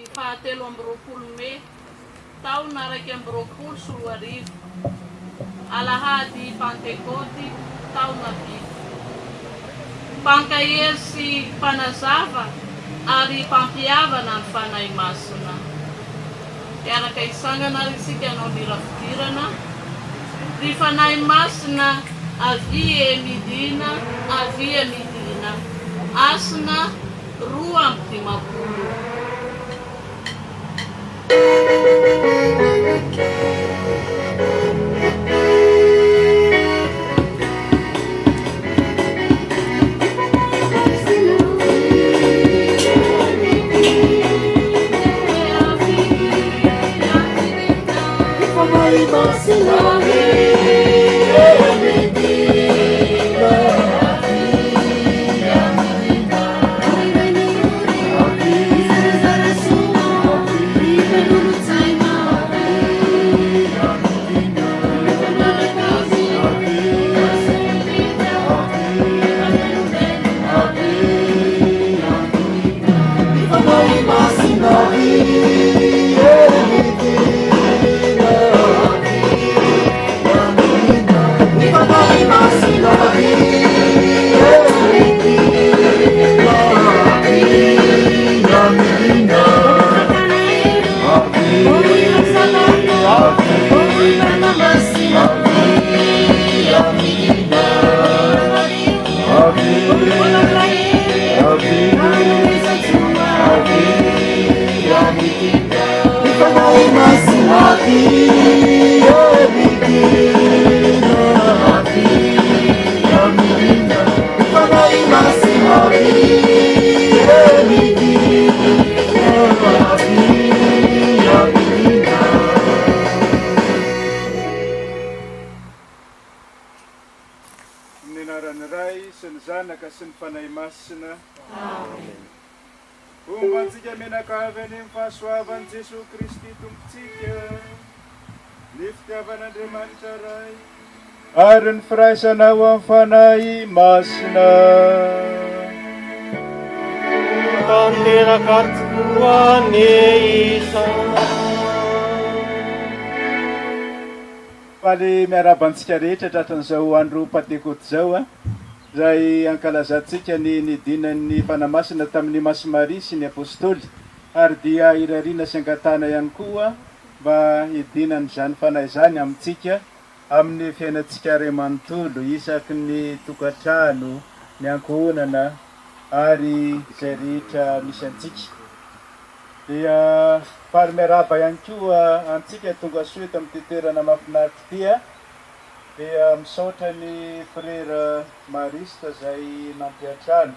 Fahatelo amby roapolo Mey taona 2020 Alahady Pantekôty taona vita. Pankahesy mpanazava ary mpampiavana ny fanahy masina. Miaraka isangana isika anao ny rafidirana. Ry fanahy masina avia midina, avia midina. Asina 2:50. Fahasoavan'i Jesu Kristy Tompontsika, ny fitiavan'Andriamanitra Ray, ary ny firaisanao amin'ny fanahy masina. Tanteraka tokoa ny isa. Faly miarabantsika rehetra tratran'izao andro Pantekôty zao izay ankalazantsika ny nidinan'ny fanamasina tamin'ny Masy Maria sy ny apôstôly. Ary dia irariana sy angatana ihany koa mba hidinan'izany fanahy izany amintsika amin'ny fiainantsika iray manontolo isaky ny tokantrano, ny ankohonana ary izay rehetra misy antsika. Dia faly miaraba ihany koa antsika tonga soa eto amin'ny toerana mahafinaritra ity dia misaotra ny frera marista izay nampiatrano.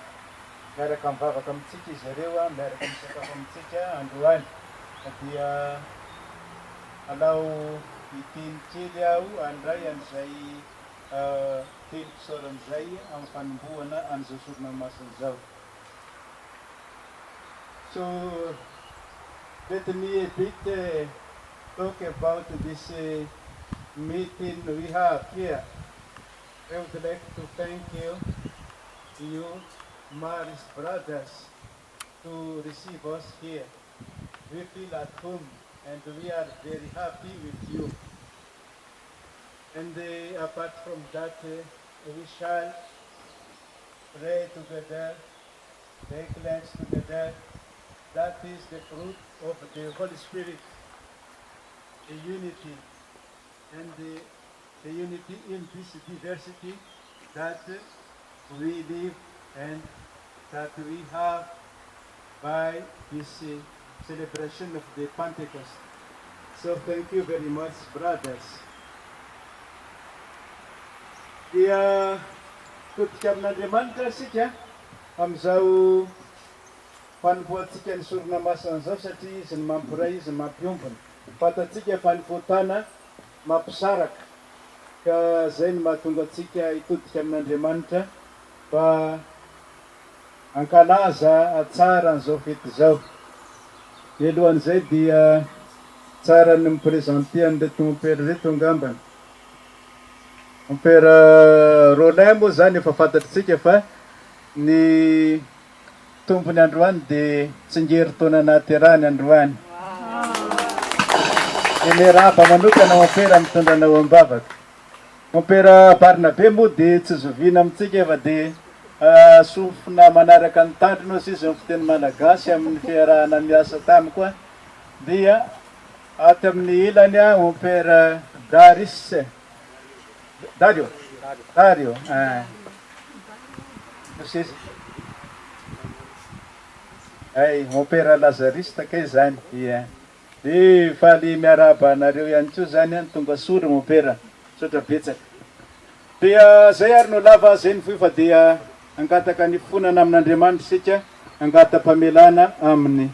Miaraka mivavaka amintsika izy ireo, miaraka misakafo amintsika androany. Dia alao hiteny kely aho andray an'izay telo-pisaoran'izay amin'ny fanombohana an'izao soronamasina izao. So let me a bit talk about this meeting we have here. I would like to thank you Maris brothers, to receive us here. We feel at home and we are very happy with you. And apart from that, we shall pray together, take lunch together. That is the fruit of the Holy Spirit, the unity, and the unity in this diversity that we live and that we have by this celebration of the Pentecost. So thank you very much, brothers. Dia totika amin'Andriamanitra isika amin'izao fanompoantsika ny soronamasina zao satria izy ny mampiray, izy ny mampiombona. Fatatsika fanompoantana mampisaraka ka zay ny mahatonga antsika hitodika amin'Andriamanitra mba ankalaza tsara an'izao fety zao. Dia alohan'izay dia tsara ny mipresenté an'ilay tompera reto angambany. Tompera Ronin moa zany efa fantatritsika fa ny tompony androany dia tsingery taona nahaterahany androany. Ilay raba manokana mampera mitondra anao am-bavaka. Mampera Barnabe moa dia tsy zoviana amintsika efa dia sofina manaraka ny tandrona izy ny fiteny malagasy amin'ny fiarahana miasa tamy koa. Dia aty amin'ny ilany a mampera Daris Dario sisa ay mampera Lazarista kay zany. Ia dia faly miaraba anareo ihany koa zany a tonga sory mampera sotra betsaka. Dia zay ary no lava zay ny fofa dia angataka ny fonana amin'Andriamanitra sika angata-pamelana aminy.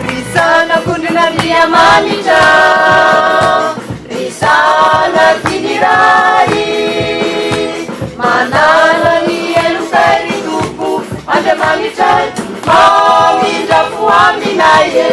Risana kundina dia manita, risana kinirai, manana ni elukari tupu, ande manita, maminda fuami naye.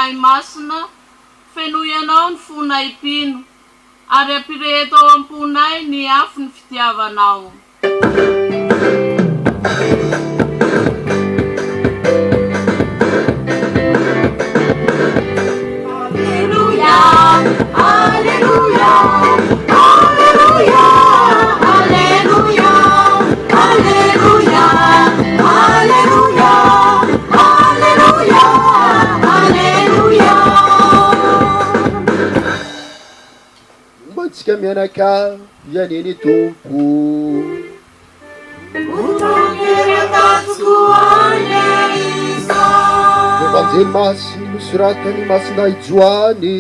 fanahy masina fenoy anao ny fonay pino ary ampireheto ao am-ponay ny afo ny fitiavanao. Tsika mianaka ianeny tompo evanjely masiny nosoratany masina ijoany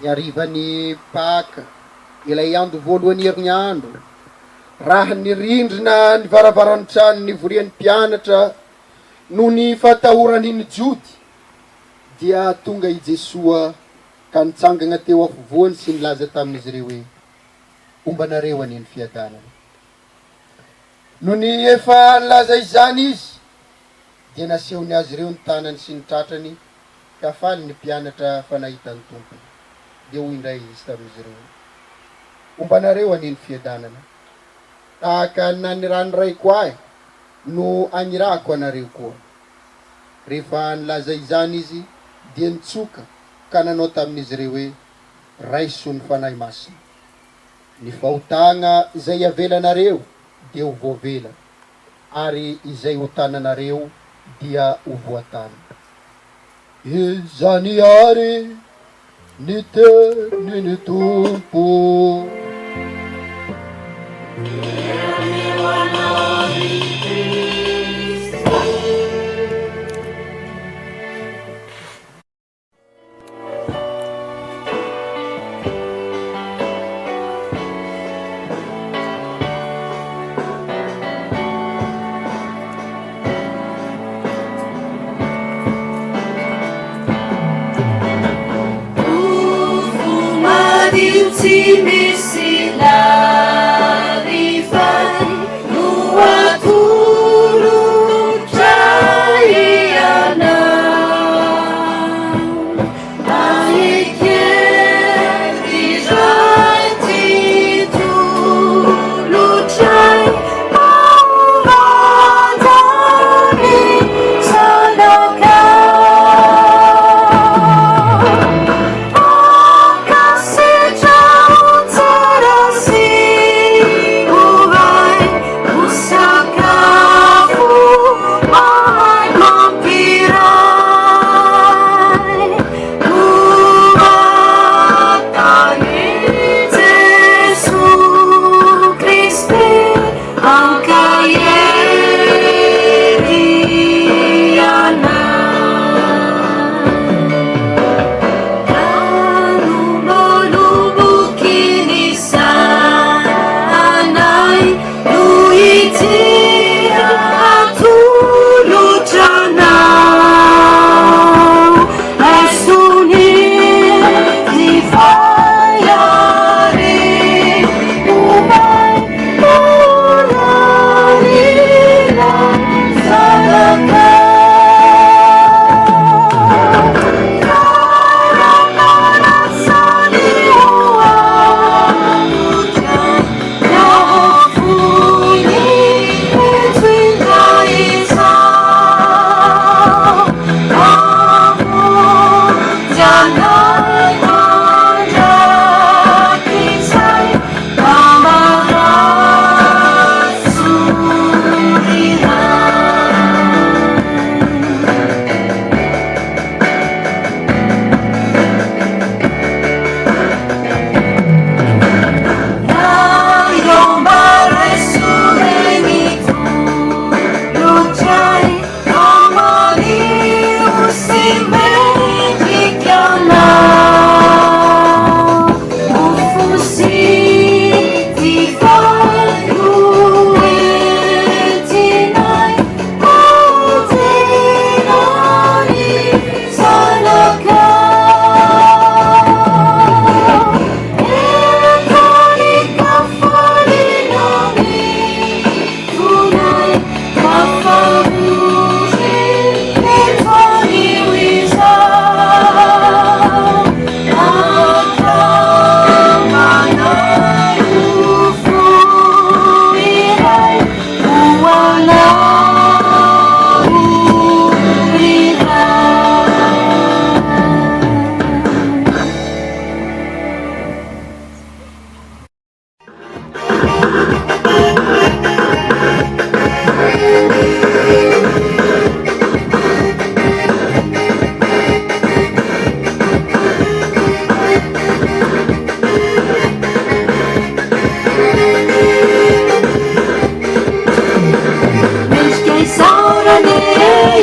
niarivany Paka ilay andro voalohany herignandro raha ny rindrina ny varavaran'ny trano ny vorian'ny mpianatra no ny fatahorany ny jody dia tonga i Jesoa ka nitsangana teo afovoany sy nilaza tamin'izy ireo hoe ombanareo aneny fiadanana. No ny efa nilaza izany izy dia nasehony azy ireo ny tanany sy ny tratrany ka faly ny mpianatra fa nahitany tompony dia hoy indray izy tamin'izy ireo ombanareo aneny fiadanana tahaka nany ranoray koa no anirako anareo koa. Rehefa nilaza izany izy dia nitsoka ka nanao tamin'izy ireo hoe raiso ny fanahy masina. Ny fahotana izay avelanareo dia ho voavela ary izay ho tananareo dia ho voatana. Izany ary ny teniny tompo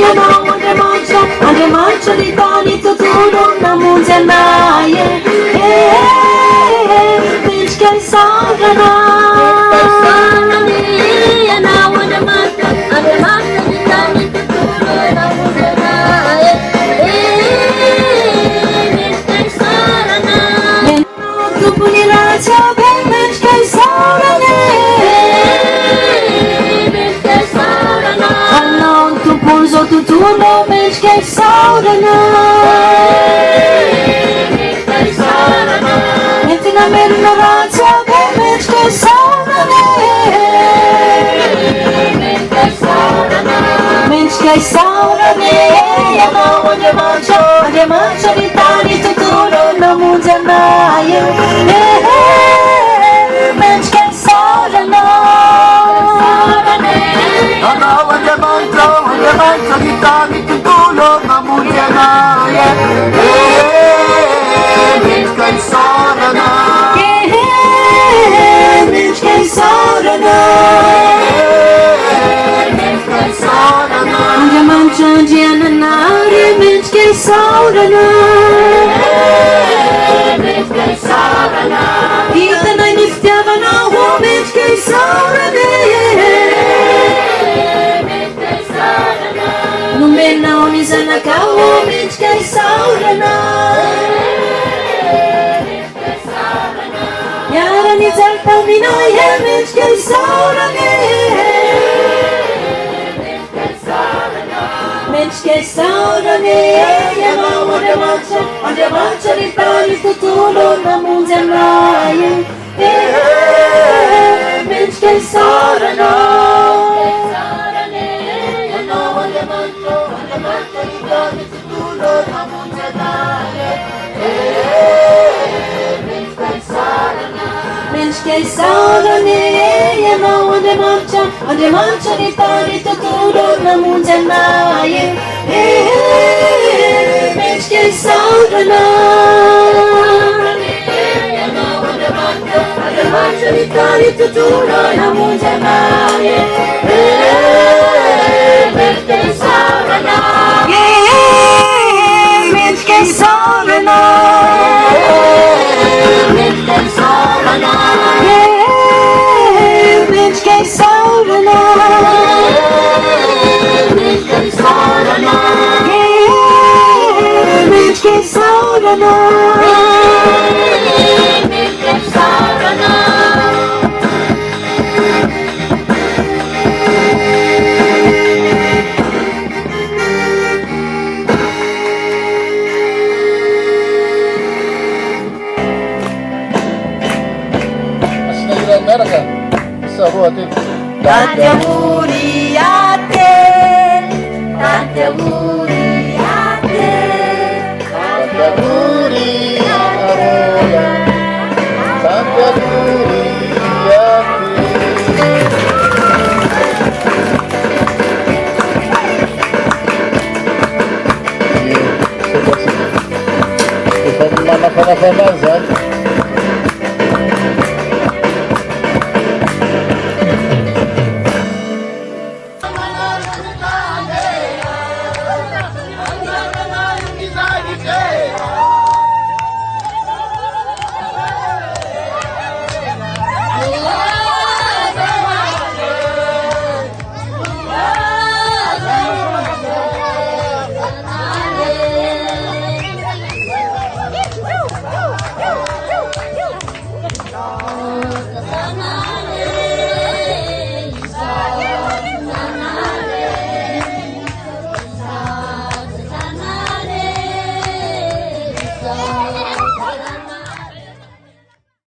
ianao Andriamanitra litany tontolo namonjy anahy mendrika isaorana ianao Andriamanitra litany tontolo namonjy anahy mendrika isaorana tompony ratsy aby mendrika isaorana mendrika isaorana anao ny tompony zao tontolo mendrika isaorana mendrika isaorana entina melona ratsy aby mendrika isaorana mendrika isaorana mendrika isaorana ianao Andriamanitra litany tontolo namonjy anahy mendrika isaorana Anao Andriamanitra litany tontolo namonjy anahy mendrika isaorana mendrika isaorana mendrika isaorana Andriamanitra andriananary mendrika isaorana mendrika isaorana hitanay ny fitiavanao mendrika isaorana mendrika isaorana nomenao ny zanakao mendrika isaorana mendrika isaorana miarany jalo taminay mendrika isaorana mendrika isaorana mendrika isaorana ianao Andriamanitra litany tontolo namonjy anahy mendrika isaorana ianao Andriamanitra litany tontolo namonjy anahy mendrika isaorana mendrika isaorana ianao Andriamanitra litany tontolo namonjy anahy mendrika isaorana ianao Andriamanitra litany tontolo namonjy anahy mendrika isaorana mendrika isaorana mendrika isaorana mendrika isaorana mendrika isaorana mendrika isaorana mendrika isaorana Tante auguri a te, tante auguri a te, tante auguri a Carola, tante auguri a te. Io, se faccio una